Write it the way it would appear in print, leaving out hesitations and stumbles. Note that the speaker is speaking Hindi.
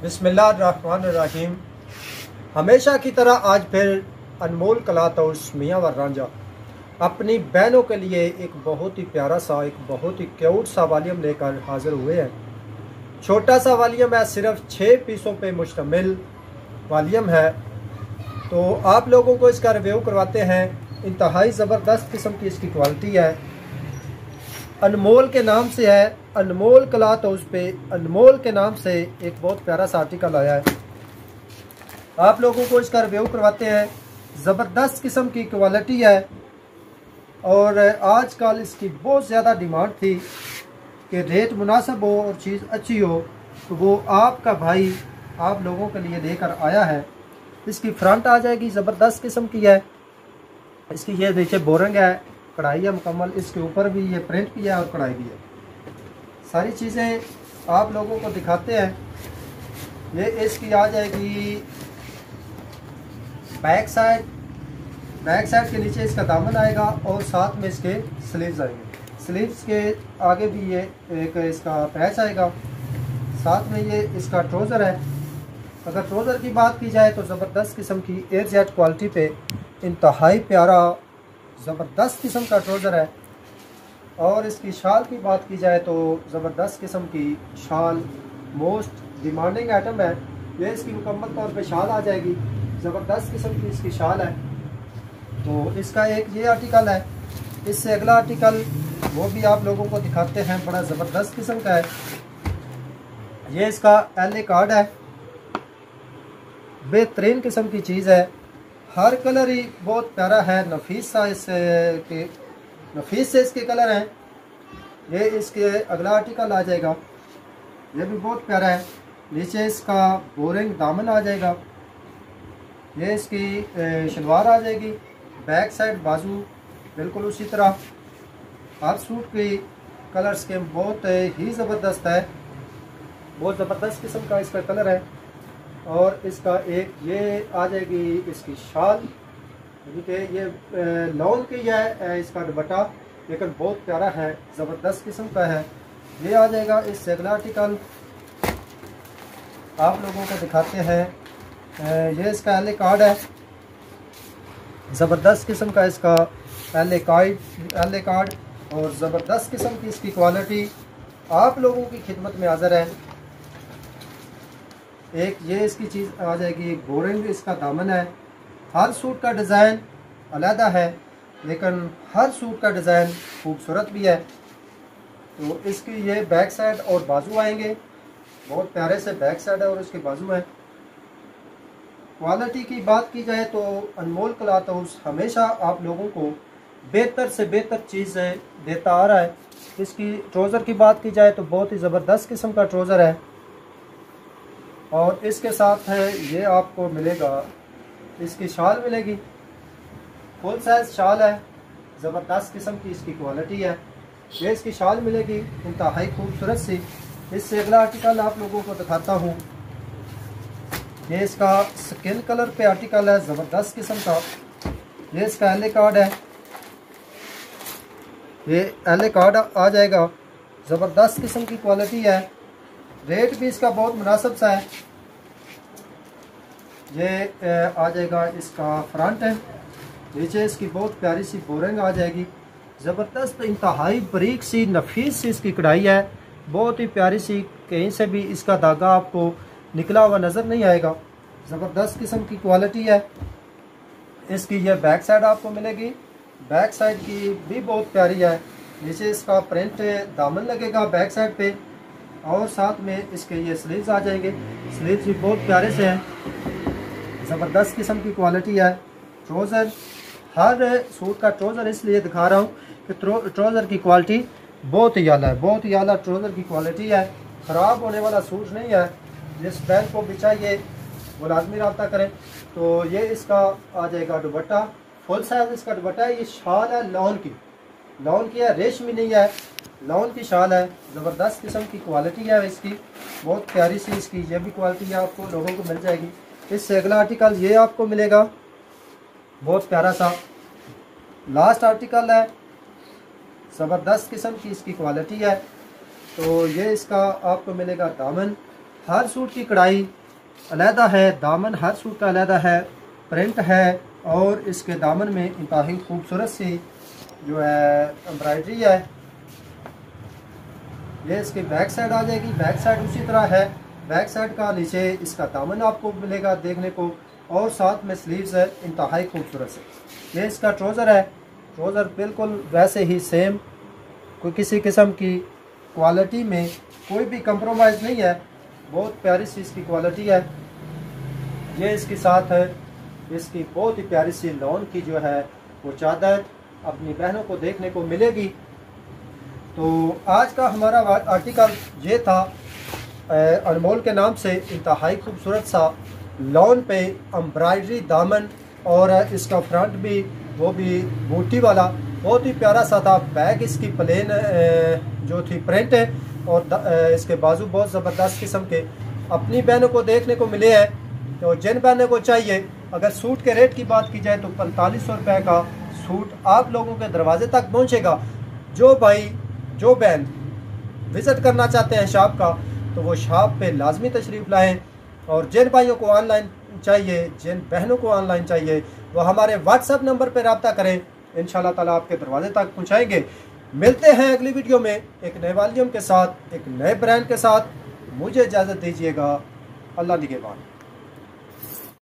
बिस्मिल्लाहिर्रहमानिर्रहीम। हमेशा की तरह आज फिर अनमोल कलात हाउस मियां व रांझा अपनी बहनों के लिए एक बहुत ही प्यारा सा, एक बहुत ही क्यूट सा वॉल्यूम लेकर हाजिर हुए हैं। छोटा सा वॉल्यूम है, सिर्फ 6 पीसों पे मुश्तमिल वॉल्यूम है। तो आप लोगों को इसका रिव्यू करवाते हैं। इंतहाई ज़बरदस्त किस्म की इसकी क्वालिटी है। अनमोल के नाम से है, अनमोल क्लॉथ हाउस पे अनमोल के नाम से एक बहुत प्यारा सा आर्टिकल आया है। आप लोगों को इसका रिव्यू करवाते हैं। ज़बरदस्त किस्म की क्वालिटी है और आजकल इसकी बहुत ज़्यादा डिमांड थी कि रेट मुनासिब हो और चीज़ अच्छी हो, तो वो आपका भाई आप लोगों के लिए लेकर आया है। इसकी फ्रंट आ जाएगी, ज़बरदस्त किस्म की है। इसकी ये नीचे बोरिंग है, कढ़ाई है मुकम्मल। इसके ऊपर भी ये प्रिंट भी है और कढ़ाई भी है। सारी चीज़ें आप लोगों को दिखाते हैं। ये इसकी आ जाएगी बैक साइड के नीचे इसका दामन आएगा और साथ में इसके स्लीव्स आएंगे। स्लीव्स के आगे भी ये एक इसका पैच आएगा। साथ में ये इसका ट्राउज़र है। अगर ट्राउज़र की बात की जाए तो ज़बरदस्त किस्म की एयर जेट क्वालिटी पे इंतहाई प्यारा ज़बरदस्त किस्म का ट्राउज़र है। और इसकी शाल की बात की जाए तो ज़बरदस्त किस्म की शाल मोस्ट डिमांडिंग आइटम है। ये इसकी मुकम्मल तौर पे शाल आ जाएगी। ज़बरदस्त किस्म की इसकी शाल है। तो इसका एक ये आर्टिकल है। इससे अगला आर्टिकल वो भी आप लोगों को दिखाते हैं, बड़ा ज़बरदस्त किस्म का है। ये इसका LA कार्ड है। बेहतरीन किस्म की चीज़ है। हर कलर ही बहुत प्यारा है। नफीस से इसके कलर हैं। ये इसके अगला आर्टिकल आ जाएगा। ये भी बहुत प्यारा है। नीचे इसका बोरिंग दामन आ जाएगा। ये इसकी शलवार आ जाएगी। बैक साइड बाजू बिल्कुल उसी तरह। हर सूट की कलर स्कीम बहुत ही ज़बरदस्त है। बहुत ज़बरदस्त किस्म का इसका कलर है। और इसका एक ये आ जाएगी इसकी शाल, ये लॉन की है इसका दुपट्टा, लेकिन बहुत प्यारा है, ज़बरदस्त किस्म का है। ये आ जाएगा। इससे अगला आर्टिकल आप लोगों को दिखाते हैं। ये इसका LA कार्ड है। ज़बरदस्त किस्म का इसका LA कार्ड और ज़बरदस्त किस्म की इसकी क्वालिटी आप लोगों की खिदमत में हाज़िर है। एक ये इसकी चीज़ आ जाएगी, बोरिंग इसका दामन है। हर सूट का डिज़ाइन अलहदा है, लेकिन हर सूट का डिज़ाइन खूबसूरत भी है। तो इसकी ये बैक साइड और बाजू आएंगे। बहुत प्यारे से बैक साइड है और इसके बाजू है। क्वालिटी की बात की जाए तो अनमोल क्लॉथ हाउस हमेशा आप लोगों को बेहतर से बेहतर चीज़ें देता आ रहा है। इसकी ट्राउज़र की बात की जाए तो बहुत ही ज़बरदस्त किस्म का ट्राउज़र है। और इसके साथ है ये आपको मिलेगा, इसकी शाल मिलेगी। फुल साइज शाल है। ज़बरदस्त किस्म की इसकी क्वालिटी है। ये इसकी शाल मिलेगी इंतहाई खूबसूरत सी। इससे अगला आर्टिकल आप लोगों को दिखाता हूँ। ये इसका स्किन कलर पे आर्टिकल है, ज़बरदस्त किस्म का। ये इसका LA कार्ड है। ये LA कार्ड आ जाएगा। ज़बरदस्त किस्म की क्वालिटी है। रेट भी इसका बहुत मुनासिब सा है। ये आ जाएगा इसका फ्रंट है। नीचे इसकी बहुत प्यारी सी बोरिंग आ जाएगी। ज़बरदस्त इंतहाई बारीक सी नफीस सी इसकी कढ़ाई है। बहुत ही प्यारी सी, कहीं से भी इसका धागा आपको निकला हुआ नज़र नहीं आएगा। ज़बरदस्त किस्म की क्वालिटी है। इसकी ये बैक साइड आपको मिलेगी। बैक साइड की भी बहुत प्यारी है। नीचे इसका प्रिंट दामन लगेगा बैक साइड पे और साथ में इसके ये स्लीव्स आ जाएंगे। स्लीव्स भी बहुत प्यारे से हैं। ज़बरदस्त किस्म की क्वालिटी है। ट्राउज़र, हर सूट का ट्राउज़र इसलिए दिखा रहा हूँ कि ट्राउज़र की क्वालिटी बहुत ही आला है। बहुत ही आला ट्राउज़र की क्वालिटी है। ख़राब होने वाला सूट नहीं है। जिस बैंक को भी चाहिए वो लाजमी रब्ता करें। तो ये इसका आ जाएगा दुपट्टा। फुल साइज इसका दुपट्टा है। ये शाल है लॉन की है, रेशमी नहीं है, लॉन की शाल है। ज़बरदस्त किस्म की क्वालिटी है इसकी, बहुत प्यारी सी इसकी ये भी क्वालिटी है, आपको लोगों को मिल जाएगी। इससे अगला आर्टिकल ये आपको मिलेगा, बहुत प्यारा सा लास्ट आर्टिकल है। ज़बरदस्त किस्म की इसकी क्वालिटी है। तो ये इसका आपको मिलेगा दामन। हर सूट की कढ़ाई अलहदा है, दामन हर सूट का अलहदा है, प्रिंट है और इसके दामन में इंतहाई खूबसूरत सी जो है एम्ब्रॉयडरी है। ये इसकी बैक साइड आ जाएगी, बैक साइड उसी तरह है। बैक साइड का नीचे इसका दामन आपको मिलेगा देखने को और साथ में स्लीव्स है इंतहाई खूबसूरत से। ये इसका ट्राउज़र है, ट्राउज़र बिल्कुल वैसे ही सेम, कोई किसी किस्म की क्वालिटी में कोई भी कंप्रोमाइज़ नहीं है, बहुत प्यारी सी इसकी क्वालिटी है। ये इसके साथ है इसकी बहुत ही प्यारी सी लॉन की जो है वो चादर अपनी बहनों को देखने को मिलेगी। तो आज का हमारा आर्टिकल ये था, अनमोल के नाम से इंतहाई खूबसूरत सा लॉन पे एम्ब्रॉयडरी दामन और इसका फ्रंट भी वो भी बूटी वाला बहुत ही प्यारा सा था। बैक इसकी प्लेन जो थी प्रिंट है और इसके बाजू बहुत ज़बरदस्त किस्म के अपनी बहनों को देखने को मिले हैं। तो जिन बहनों को चाहिए, अगर सूट के रेट की बात की जाए तो 4500 रुपये का सूट आप लोगों के दरवाजे तक पहुंचेगा। जो भाई जो बहन विज़िट करना चाहते हैं शॉप का तो वो शॉप पे लाजमी तशरीफ़ लाएँ। और जिन भाइयों को ऑनलाइन चाहिए, जिन बहनों को ऑनलाइन चाहिए, वो हमारे व्हाट्सएप नंबर पर रब्ता करें, इंशाल्लाह ताला आपके दरवाजे तक पहुँचाएँगे। मिलते हैं अगली वीडियो में एक नए वॉल्यूम के साथ, एक नए ब्रांड के साथ। मुझे इजाज़त दीजिएगा। अल्लाह निगहबान।